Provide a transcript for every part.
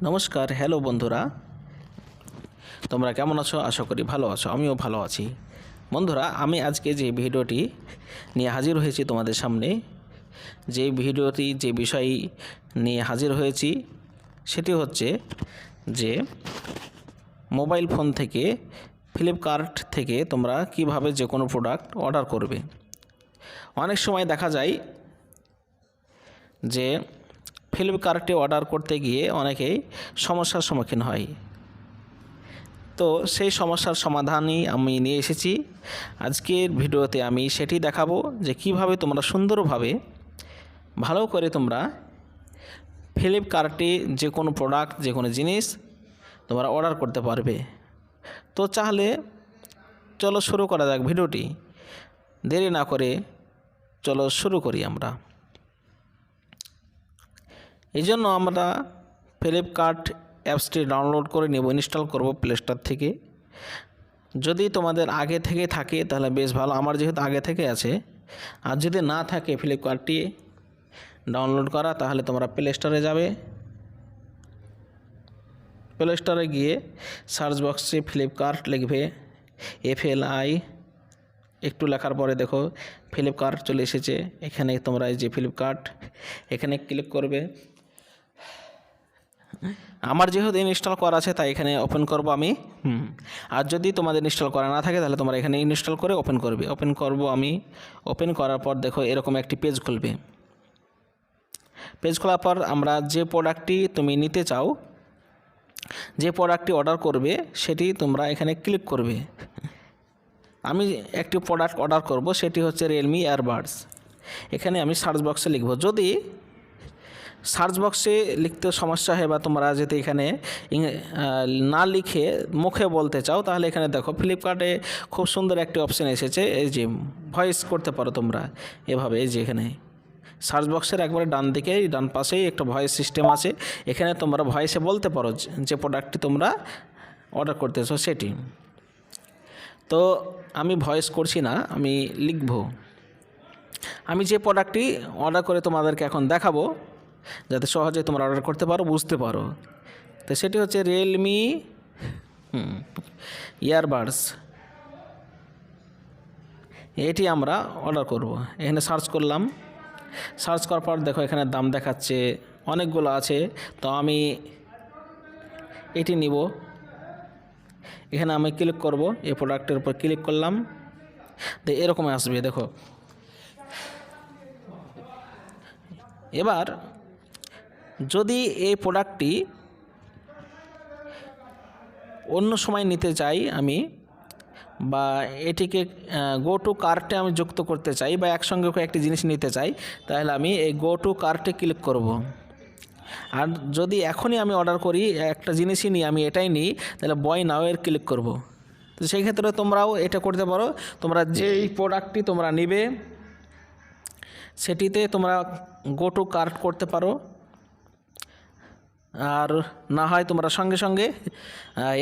নমস্কার, হ্যালো বন্ধুরা, তোমরা কেমন আছো? আশা করি ভালো আছো। আমিও ভালো আছি। বন্ধুরা, আমি আজকে যে ভিডিওটি নিয়ে হাজির হয়েছি তোমাদের সামনে, যে বিষয় নিয়ে হাজির হয়েছি সেটি হচ্ছে যে মোবাইল ফোন থেকে ফ্লিপকার্ট থেকে তোমরা কিভাবে যে কোনো প্রোডাক্ট অর্ডার করবে। অনেক সময় দেখা যায় যে ফ্লিপকার্টে অর্ডার করতে গিয়ে অনেকেই সমস্যার সম্মুখীন হয়। তো সেই সমস্যার সমাধানই আমি নিয়ে এসেছি আজকের ভিডিওতে। আমি সেটি দেখাবো যে কিভাবে তোমরা সুন্দরভাবে ভালো করে তোমরা ফ্লিপকার্টে যে কোনো প্রোডাক্ট, যে কোনো জিনিস তোমরা অর্ডার করতে পারবে। তো চাইলে চলো শুরু করা যাক ভিডিওটি। দেরি না করে চলো শুরু করি আমরা। এই জন্য আমরা ফ্লিপকার্ট অ্যাপসটি ডাউনলোড করে নেব, ইনস্টল করব প্লে স্টোর থেকে। যদি তোমাদের আগে থেকে থাকে তাহলে বেশ ভালো, আমার যেহেতু আগে থেকে আছে। আর যদি না থাকে ফ্লিপকার্টটি ডাউনলোড করা, তাহলে তোমরা প্লে স্টোরে যাবে। প্লে স্টোরে গিয়ে সার্চ বক্সে ফ্লিপকার্ট লিখবে, FLI একটু লেখার পরে দেখো ফ্লিপকার্ট চলে এসেছে। এখানে তোমরা এই যে ফ্লিপকার্ট, এখানে ক্লিক করবে। আমার যেহেতু ইনস্টল করা আছে তাই এখানে ওপেন করব আমি। আর যদি তোমাদের ইনস্টল করা না থাকে তাহলে তোমরা এখানে ইনস্টল করে ওপেন করবে। ওপেন করব আমি। ওপেন করার পর দেখো এরকম একটি পেজ খুলবে। পেজ খোলার পর আমরা যে প্রোডাক্টটি তুমি নিতে চাও, যে প্রোডাক্টটি অর্ডার করবে, সেটি তোমরা এখানে ক্লিক করবে। আমি একটি প্রোডাক্ট অর্ডার করব, সেটি হচ্ছে রিয়েলমি ইয়ারবাডস। এখানে আমি সার্চ বক্সে লিখব। যদি সার্চ বক্সে লিখতে সমস্যা হয় বা তোমরা যদি এখানে না লিখে মুখে বলতে চাও, তাহলে এখানে দেখো ফ্লিপকার্টে খুব সুন্দর একটি অপশান এসেছে, এই যে ভয়েস করতে পারো তোমরা এভাবে। এই যে এখানে সার্চ বক্সের একবারে ডান দিকে ডান পাশেই একটা ভয়েস সিস্টেম আছে। এখানে তোমরা ভয়েসে বলতে পারো যে প্রোডাক্টটি তোমরা অর্ডার করতেছো সেটি। তো আমি ভয়েস করছি না, আমি লিখব। আমি যে প্রোডাক্টটি অর্ডার করে তোমাদেরকে এখন দেখাবো, যাতে সহজে তোমরা অর্ডার করতে পারো, বুঝতে পারো। তো সেটি হচ্ছে রিয়েলমি ইয়ারবাডস। এটি আমরা অর্ডার করব। এখানে সার্চ করলাম। সার্চ করার পর দেখো এখানে দাম দেখাচ্ছে, অনেকগুলো আছে। তো আমি এটি নিব। এখানে আমি ক্লিক করব, এই প্রোডাক্টের উপর ক্লিক করলাম। তো এরকম আসবে দেখো। এবার যদি এই প্রোডাক্টটি অন্য সময় নিতে চাই আমি, বা এটিকে গো টু কার্টে আমি যুক্ত করতে চাই, বা একসঙ্গে একটি জিনিস নিতে চাই, তাহলে আমি এই গো টু কার্টে ক্লিক করব। আর যদি এখনই আমি অর্ডার করি, একটা জিনিসই নিই, আমি এটাই নিই, তাহলে বয় নাও এর ক্লিক করব। তো সেই ক্ষেত্রে তোমরাও এটা করতে পারো। তোমরা যেই প্রোডাক্টটি তোমরা নিবে সেটিতে তোমরা গো টু কার্ট করতে পারো। আর না হয় তোমরা সঙ্গে সঙ্গে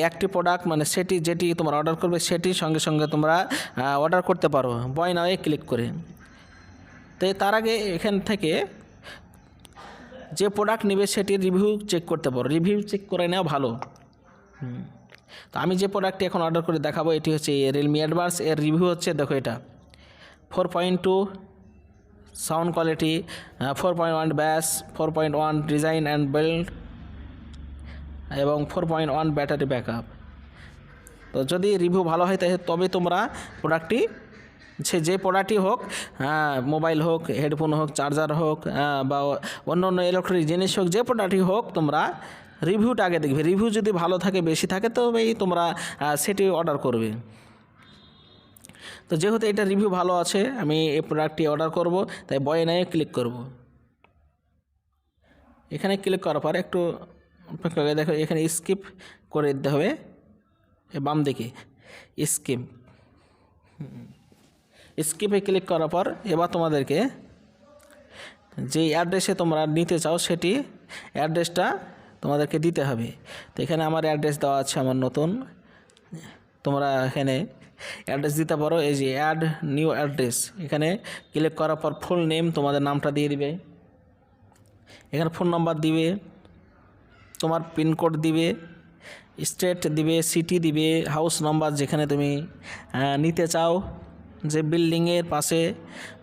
একটি প্রোডাক্ট, মানে সেটি যেটি তোমরা অর্ডার করবে সেটি সঙ্গে সঙ্গে তোমরা অর্ডার করতে পারো বয় নাও ক্লিক করে। তো তার আগে এখান থেকে যে প্রোডাক্ট নেবে সেটির রিভিউ চেক করতে পারো। রিভিউ চেক করে নেওয়া ভালো। তো আমি যে প্রোডাক্টটি এখন অর্ডার করে দেখাবো, এটি হচ্ছে রিয়েলমি ইয়ারবাডস। এর রিভিউ হচ্ছে দেখো, এটা 4.2 সাউন্ড কোয়ালিটি, 4.1 ব্যাস, 4.1 ডিজাইন অ্যান্ড বিল্ড এবং 4.1 ব্যাটারি ব্যাকআপ। তো যদি রিভিউ ভালো হয় তবে তোমরা প্রোডাক্টটি, যে প্রোডাক্টই হোক, মোবাইল হোক, হেডফোন হোক, চার্জার হোক, বা অন্য অন্য ইলেকট্রনিক জিনিস হোক, যে প্রোডাক্টই হোক, তোমরা রিভিউটা আগে দেখবে। রিভিউ যদি ভালো থাকে, বেশি থাকে, তবেই তোমরা সেটি অর্ডার করবে। তো যেহেতু এটা রিভিউ ভালো আছে, আমি এই প্রোডাক্টটি অর্ডার করব, তাই বয় নাও ক্লিক করব। এখানে ক্লিক করার পর একটু দেখো এখানে স্কিপ করে দিতে হবে, বাম দিকে স্কিপে ক্লিক করার পর এবার তোমাদেরকে যে অ্যাড্রেসে তোমরা নিতে চাও সেটি অ্যাড্রেসটা তোমাদেরকে দিতে হবে। তো এখানে আমার অ্যাড্রেস দেওয়া আছে, আমার নতুন। তোমরা এখানে অ্যাড্রেস দিতে পারো। এই যে অ্যাড নিউ অ্যাড্রেস, এখানে ক্লিক করার পর ফুল নেম, তোমাদের নামটা দিয়ে দিবে। এখানে ফোন নাম্বার দিবে। তোমার পিনকোড দিবে, স্টেট দিবে, সিটি দিবে, হাউস নাম্বার যেখানে তুমি নিতে চাও, যে বিল্ডিংয়ের পাশে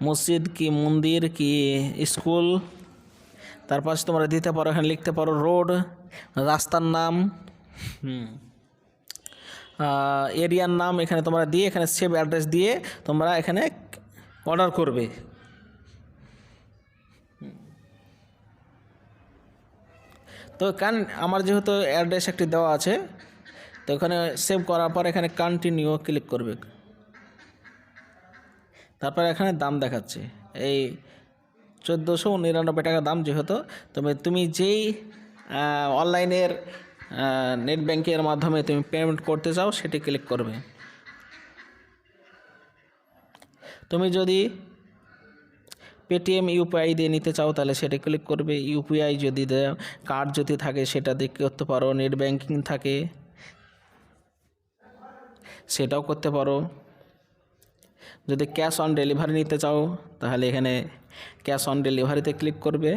মসজিদ কি মন্দির কি স্কুল, তার পাশে তোমরা দিতে পারো, এখানে লিখতে পারো রোড, রাস্তার নাম, এরিয়ার নাম এখানে তোমরা দিয়ে এখানে সেভ অ্যাড্রেস দিয়ে তোমরা এখানে অর্ডার করবে। তো আমার যেহেতু অ্যাড্রেস একটি দেওয়া আছে, তো এখানে সেভ করার পর এখানে কন্টিনিউ ক্লিক করবে। তারপর এখানে দাম দেখাচ্ছে এই 1499 টাকা দাম, যেহেতু তুমি যেই অনলাইনের নেট ব্যাংকিংয়ের মাধ্যমে তুমি পেমেন্ট করতে চাও সেটি ক্লিক করবে। তুমি যদি পেটিএম ইউপিআই দিয়ে নিতে চাও তাহলে সেটা ক্লিক করবে। ইউপিআই যদি কার্ড যদি থাকে সেটা দিয়ে করতে পারো, নেট ব্যাংকিং থাকে সেটাও করতে পারো। যদি ক্যাশ অন ডেলিভারি নিতে চাও তাহলে এখানে ক্যাশ অন ডেলিভারিতে ক্লিক করবে।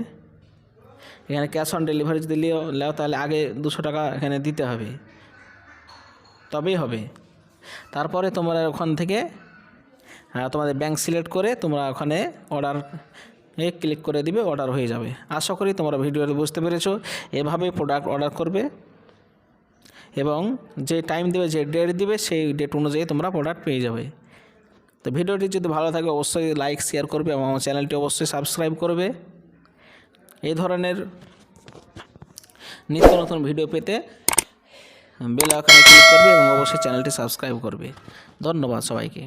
এখানে ক্যাশ অন ডেলিভারি যদি নাও তাহলে আগে 200 টাকা এখানে দিতে হবে, তবেই হবে। তারপরে তোমরা ওখান থেকে তোমাদের ব্যাংক সিলেক্ট করে তোমরা ওখানে অর্ডার ক্লিক করে দিবে, অর্ডার হয়ে যাবে। আশা করি তোমরা ভিডিওতে বুঝতে পেরেছো। এভাবে প্রোডাক্ট অর্ডার করবে এবং যে টাইম দেবে, যে ডেট দিবে, সেই ডেট অনুযায়ী তোমরা প্রোডাক্ট পেয়ে যাবে। তো ভিডিওটি যদি ভালো থাকে অবশ্যই লাইক শেয়ার করবে এবং আমার চ্যানেলটি অবশ্যই সাবস্ক্রাইব করবে। এই ধরনের নিত্য নতুন ভিডিও পেতে বেল আইকনে ক্লিক করবে এবং অবশ্যই চ্যানেলটি সাবস্ক্রাইব করবে। ধন্যবাদ সবাইকে।